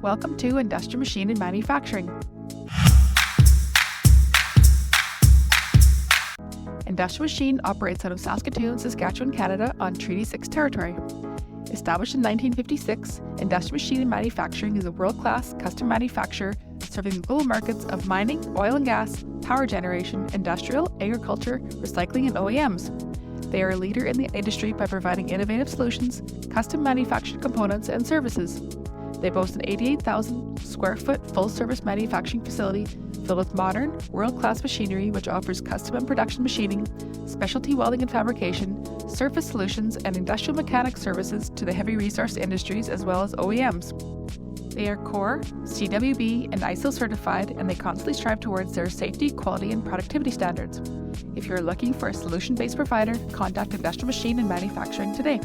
Welcome to Industrial Machine and Manufacturing. Industrial Machine operates out of Saskatoon, Saskatchewan, Canada on Treaty 6 territory. Established in 1956, Industrial Machine and Manufacturing is a world-class custom manufacturer serving the global markets of mining, oil and gas, power generation, industrial, agriculture, recycling, and OEMs. They are a leader in the industry by providing innovative solutions, custom manufactured components, and services. They boast an 88,000 square foot full-service manufacturing facility filled with modern, world-class machinery which offers custom and production machining, specialty welding and fabrication, surface solutions, and industrial mechanic services to the heavy resource industries as well as OEMs. They are COR, CWB, and ISO certified, and they constantly strive towards their safety, quality, and productivity standards. If you're looking for a solution-based provider, contact Industrial Machine and Manufacturing today.